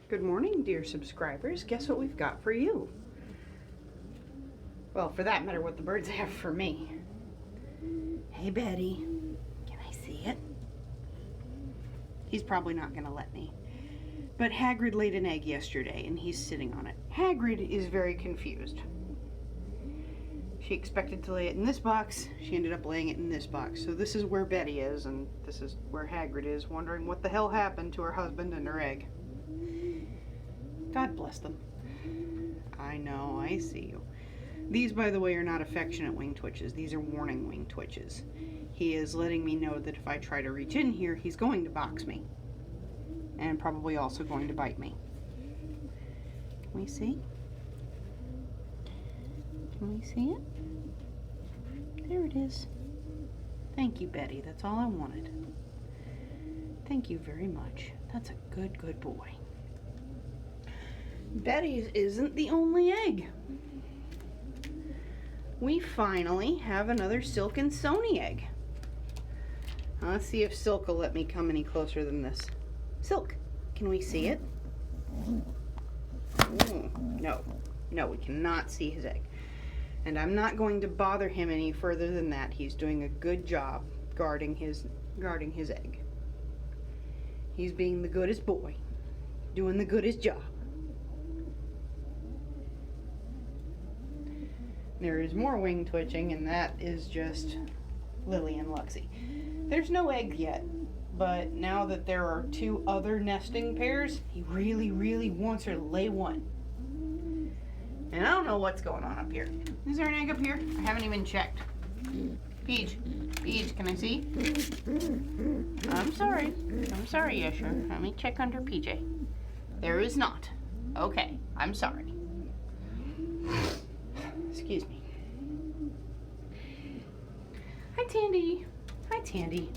Good morning, dear subscribers. Guess what we've got for you? Well, for that matter, what the birds have for me. Hey, Betty. Can I see it? He's probably not going to let me. But Hagrid laid an egg yesterday, and he's sitting on it. Hagrid is very confused. She expected to lay it in this box. She ended up laying it in this box. So this is where Betty is, and this is where Hagrid is, wondering what the hell happened to her husband and her egg. God bless them. I know, I see you. These, by the way, are not affectionate wing twitches. These are warning wing twitches. He is letting me know that if I try to reach in here, he's going to box me. And probably also going to bite me. Can we see? Can we see it? There it is. Thank you, Betty. That's all I wanted. Thank you very much. That's a good, good boy. Betty's isn't the only egg. We finally have another Silk and Sony egg. Let's see if Silk will let me come any closer than this. Silk, can we see it? No, we cannot see his egg. And I'm not going to bother him any further than that. He's doing a good job guarding his egg. He's being the goodest boy, doing the goodest job. There is more wing twitching, and that is just Lily and Luxie. There's no egg yet, but now that there are two other nesting pairs, he really, really wants her to lay one. And I don't know what's going on up here. Is there an egg up here? I haven't even checked. Peach, can I see? I'm sorry, Yesher. Let me check under PJ. There is not. Okay, I'm sorry. Excuse me. Hi, Tandy.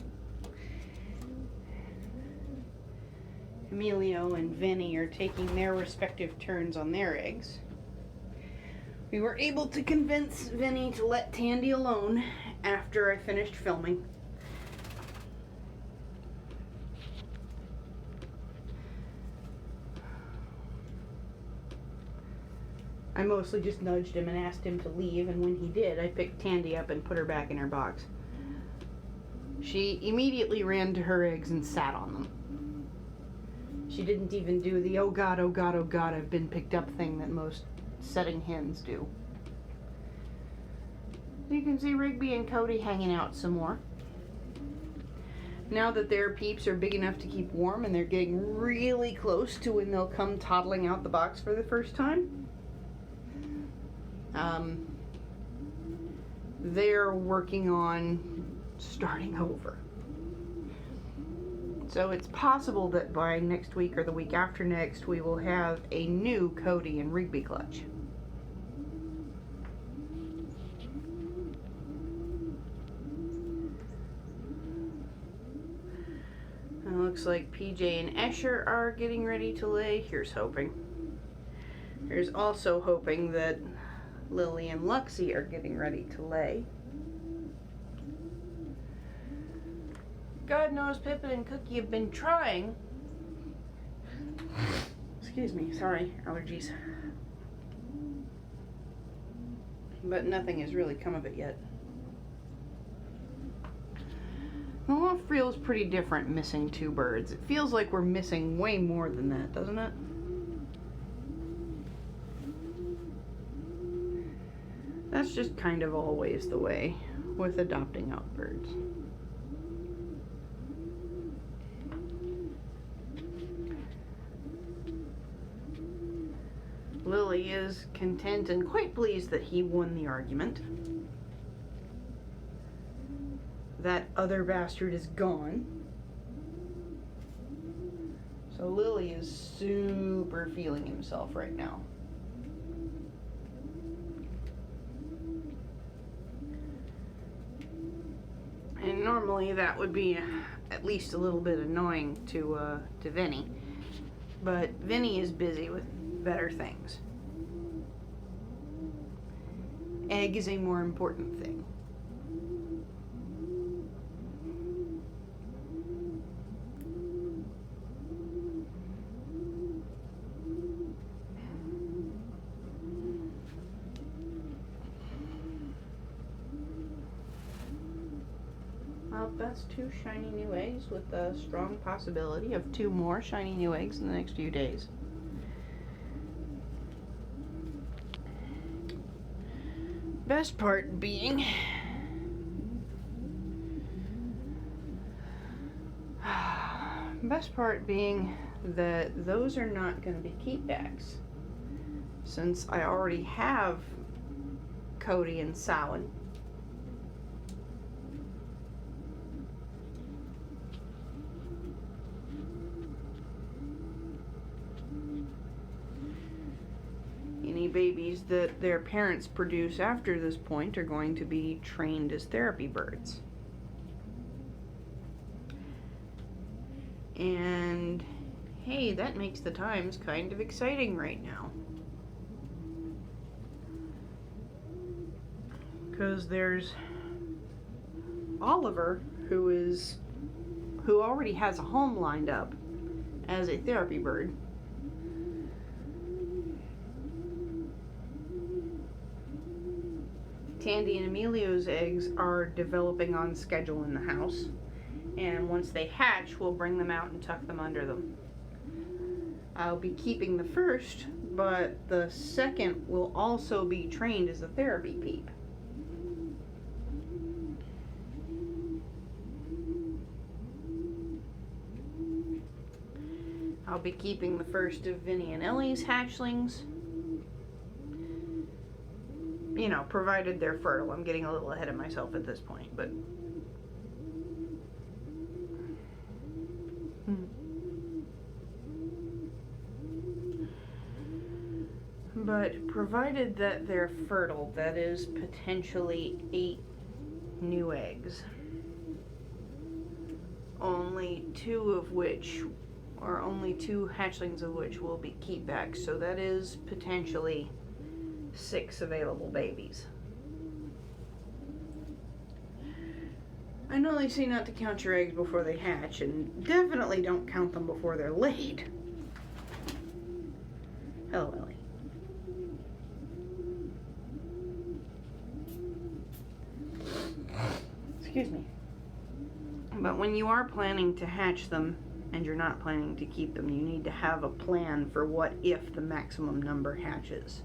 Emilio and Vinny are taking their respective turns on their eggs. We were able to convince Vinny to let Tandy alone after I finished filming. I mostly just nudged him and asked him to leave, and when he did, I picked Tandy up and put her back in her box. She immediately ran to her eggs and sat on them. She didn't even do the oh god, I've been picked up thing that most setting hens do. You can see Rigby and Cody hanging out some more. Now that their peeps are big enough to keep warm and they're getting really close to when they'll come toddling out the box for the first time, they're working on starting over. So it's possible that by next week or the week after next, we will have a new Cody and Rigby clutch. It looks like PJ and Escher are getting ready to lay. Here's hoping. Here's also hoping that Lily and Luxie are getting ready to lay. God knows Pippin and Cookie have been trying. Excuse me, sorry, allergies. But nothing has really come of it yet. The loft feels pretty different missing two birds. It feels like we're missing way more than that, doesn't it? That's just kind of always the way with adopting out birds. Lily is content and quite pleased that he won the argument. That other bastard is gone. So Lily is super feeling himself right now. And normally that would be at least a little bit annoying to Vinny. But Vinny is busy with better things. Egg is a more important thing. Well, that's 2 shiny new eggs with a strong possibility of 2 more shiny new eggs in the next few days. Best part being that those are not going to be keepbacks, since I already have Cody and Samhain. Any babies that their parents produce after this point are going to be trained as therapy birds. And hey, that makes the times kind of exciting right now. Because there's Oliver, who already has a home lined up as a therapy bird. Tandy and Emilio's eggs are developing on schedule in the house, and once they hatch, we'll bring them out and tuck them under them. I'll be keeping the first, but the second will also be trained as a therapy peep. I'll be keeping the first of Vinny and Ellie's hatchlings. You know, provided they're fertile. I'm getting a little ahead of myself at this point, but... But provided that they're fertile, that is potentially 8 new eggs. Only 2 hatchlings of which will be keepbacks, so that is potentially 6 available babies. I know they say not to count your eggs before they hatch, and definitely don't count them before they're laid. Hello, Ellie. Excuse me. But when you are planning to hatch them, and you're not planning to keep them, you need to have a plan for what if the maximum number hatches.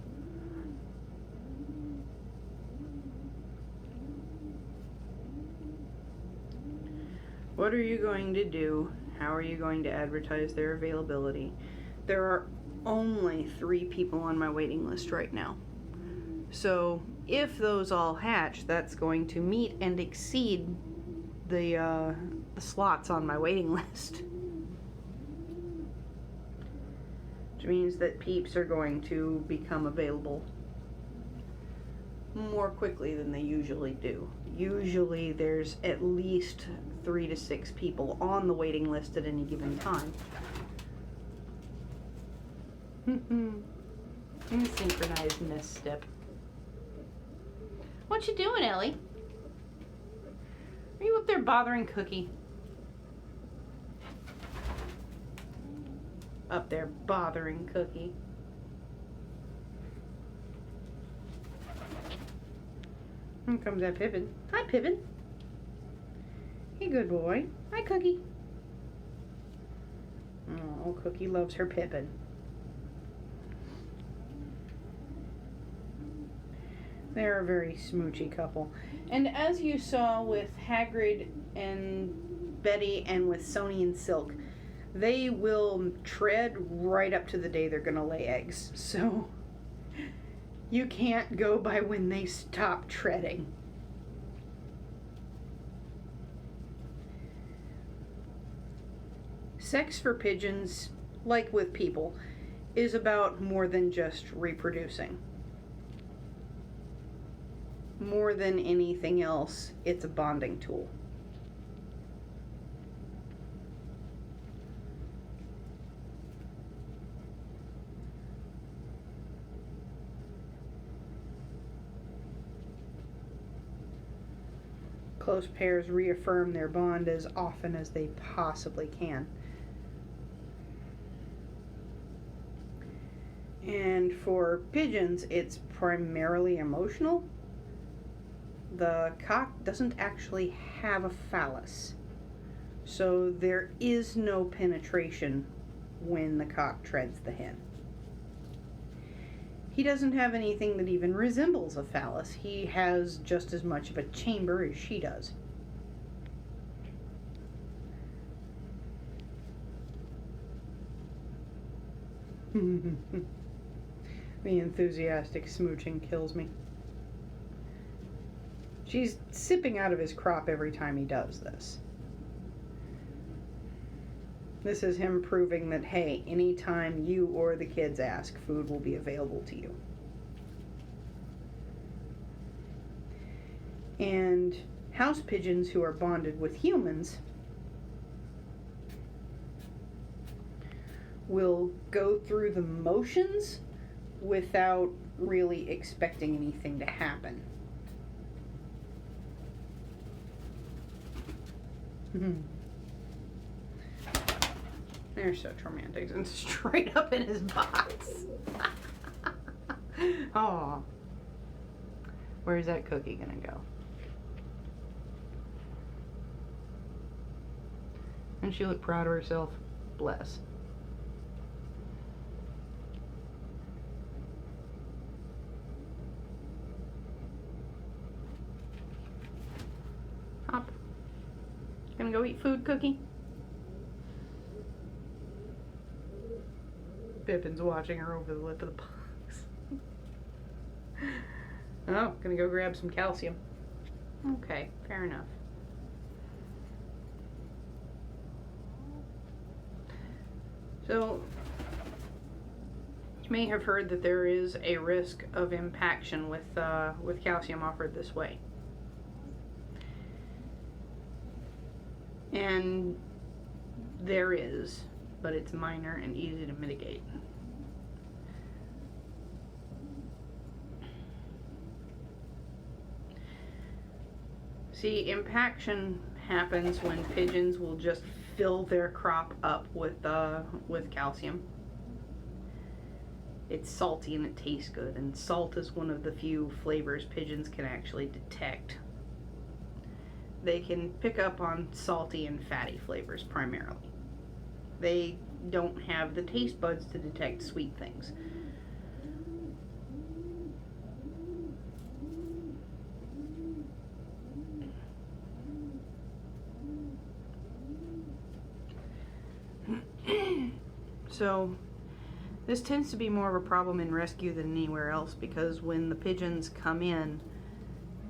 What are you going to do? How are you going to advertise their availability? There are only 3 people on my waiting list right now. So if those all hatch, that's going to meet and exceed the slots on my waiting list. Which means that peeps are going to become available more quickly than they usually do. Usually there's at least 3 to 6 people on the waiting list at any given time. Synchronized nest step. What you doing, Ellie? Are you up there bothering Cookie? Up there bothering Cookie. Here comes that Pippin. Hi, Pippin. Hey, good boy. Hi, Cookie. Oh, Cookie loves her Pippin. They're a very smoochy couple. And as you saw with Hagrid and Betty and with Sony and Silk, they will tread right up to the day they're going to lay eggs. So you can't go by when they stop treading. Sex for pigeons, like with people, is about more than just reproducing. More than anything else, it's a bonding tool. Close pairs reaffirm their bond as often as they possibly can. And for pigeons, it's primarily emotional. The cock doesn't actually have a phallus, so there is no penetration when the cock treads the hen. He doesn't have anything that even resembles a phallus. He has just as much of a chamber as she does. The enthusiastic smooching kills me. She's sipping out of his crop every time he does this. This is him proving that, hey, anytime you or the kids ask, food will be available to you. And house pigeons who are bonded with humans will go through the motions without really expecting anything to happen. They're such romantics and straight up in his box. Oh, where's that cookie gonna go? And she looked proud of herself. Bless. Hop. Gonna go eat food, Cookie? Pippin's watching her over the lip of the box. Oh, gonna go grab some calcium. Okay, fair enough. So, you may have heard that there is a risk of impaction with calcium offered this way. And there is, but it's minor and easy to mitigate. See, impaction happens when pigeons will just fill their crop up with calcium. It's salty and it tastes good, and salt is one of the few flavors pigeons can actually detect. They can pick up on salty and fatty flavors primarily. They don't have the taste buds to detect sweet things. So, this tends to be more of a problem in rescue than anywhere else, because when the pigeons come in,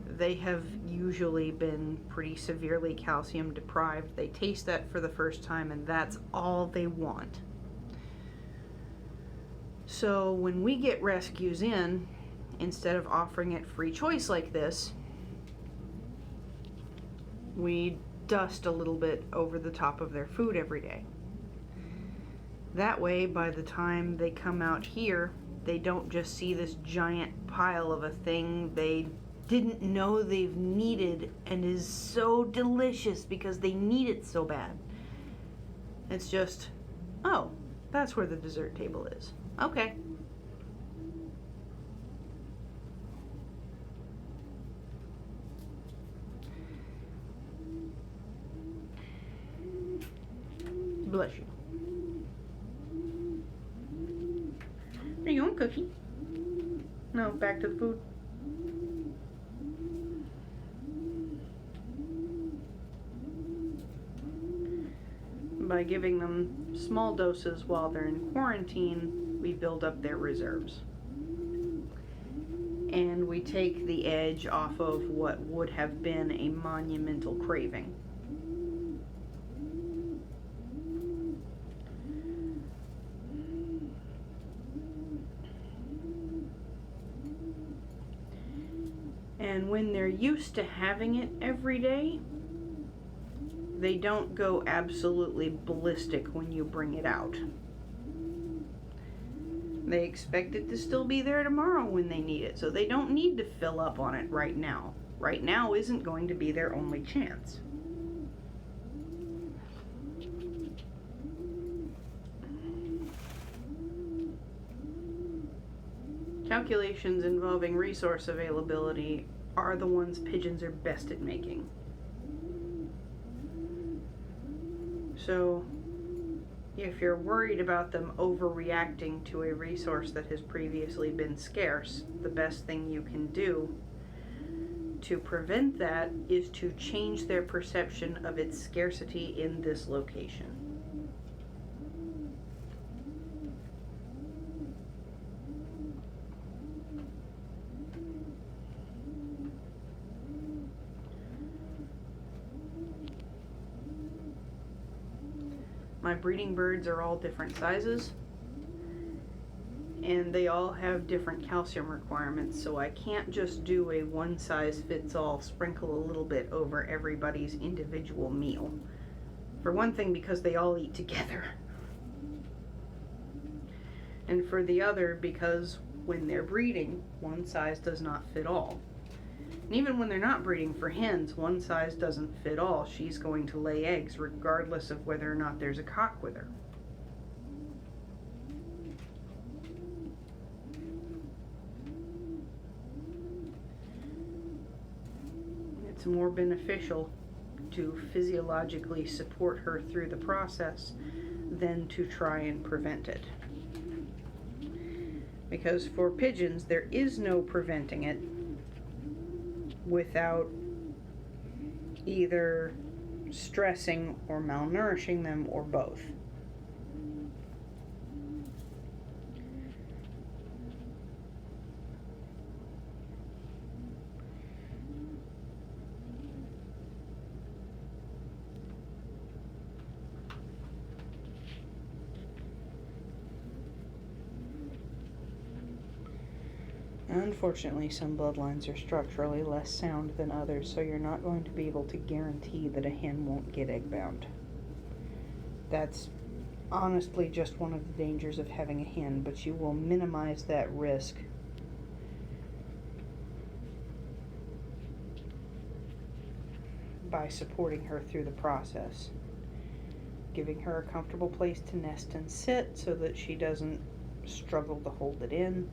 they have usually been pretty severely calcium deprived. They taste that for the first time and that's all they want. So when we get rescues in, instead of offering it free choice like this, we dust a little bit over the top of their food every day. That way, by the time they come out here, they don't just see this giant pile of a thing they didn't know they've needed and is so delicious because they need it so bad. It's just, oh, that's where the dessert table is. Okay. Bless you. Are you going, Cookie? No, back to the food. By giving them small doses while they're in quarantine, we build up their reserves. And we take the edge off of what would have been a monumental craving. And when they're used to having it every day, they don't go absolutely ballistic when you bring it out. They expect it to still be there tomorrow when they need it, so they don't need to fill up on it right now. Right now isn't going to be their only chance. Calculations involving resource availability are the ones pigeons are best at making. So if you're worried about them overreacting to a resource that has previously been scarce, the best thing you can do to prevent that is to change their perception of its scarcity in this location. My breeding birds are all different sizes, and they all have different calcium requirements, so I can't just do a one-size-fits-all, sprinkle a little bit over everybody's individual meal. For one thing, because they all eat together. And for the other, because when they're breeding, one size does not fit all. And even when they're not breeding for hens, one size doesn't fit all. She's going to lay eggs regardless of whether or not there's a cock with her. It's more beneficial to physiologically support her through the process than to try and prevent it. Because for pigeons, there is no preventing it without either stressing or malnourishing them, or both. Unfortunately, some bloodlines are structurally less sound than others, so you're not going to be able to guarantee that a hen won't get egg-bound. That's honestly just one of the dangers of having a hen, but you will minimize that risk by supporting her through the process. Giving her a comfortable place to nest and sit so that she doesn't struggle to hold it in.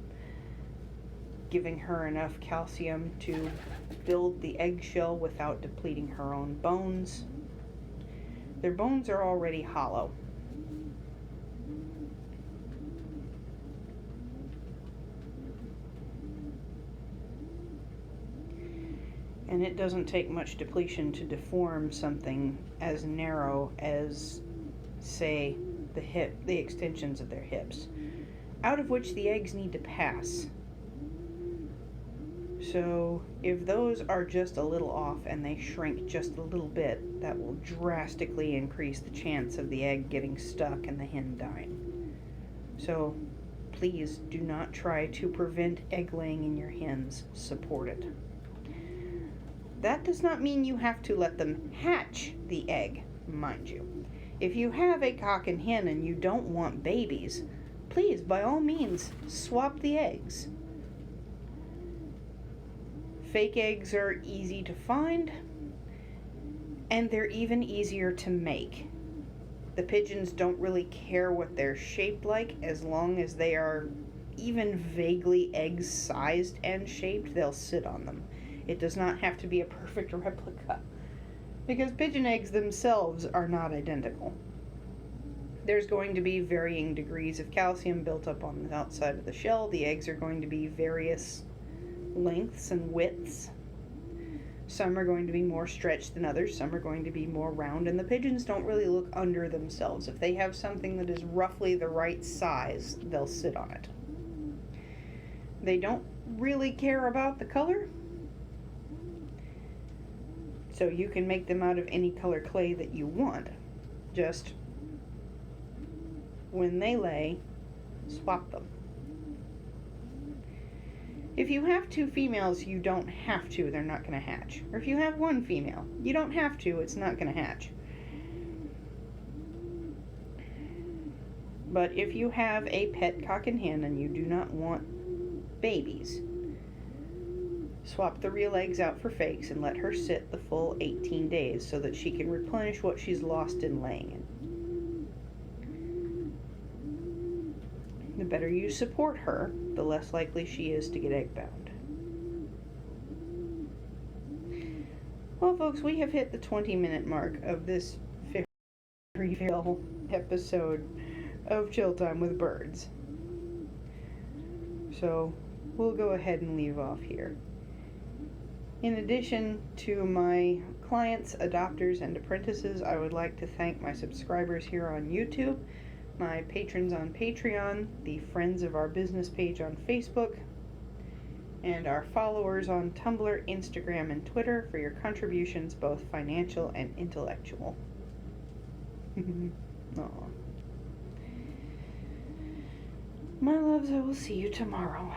Giving her enough calcium to build the eggshell without depleting her own bones. Their bones are already hollow. And it doesn't take much depletion to deform something as narrow as, say, the extensions of their hips, out of which the eggs need to pass. So if those are just a little off and they shrink just a little bit, that will drastically increase the chance of the egg getting stuck and the hen dying. So please do not try to prevent egg laying in your hens. Support it. That does not mean you have to let them hatch the egg, mind you. If you have a cock and hen and you don't want babies, please, by all means, swap the eggs. Fake eggs are easy to find, and they're even easier to make. The pigeons don't really care what they're shaped like, as long as they are even vaguely egg-sized and shaped, they'll sit on them. It does not have to be a perfect replica, because pigeon eggs themselves are not identical. There's going to be varying degrees of calcium built up on the outside of the shell. The eggs are going to be various lengths and widths. Some are going to be more stretched than others. Some are going to be more round, and the pigeons don't really look under themselves. If they have something that is roughly the right size, they'll sit on it. They don't really care about the color, so you can make them out of any color clay that you want. Just when they lay, swap them. If you have two females, you don't have to, they're not going to hatch. Or if you have one female, you don't have to, it's not going to hatch. But if you have a pet cock and hen and you do not want babies, swap the real eggs out for fakes and let her sit the full 18 days so that she can replenish what she's lost in laying it. The better you support her, the less likely she is to get egg bound. Well, folks, we have hit the 20-minute mark of this very real episode of Chill Time with Birds. So we'll go ahead and leave off here. In addition to my clients, adopters, and apprentices, I would like to thank my subscribers here on YouTube, my patrons on Patreon, the Friends of Our Business page on Facebook, and our followers on Tumblr, Instagram, and Twitter for your contributions, both financial and intellectual. Aw. My loves, I will see you tomorrow.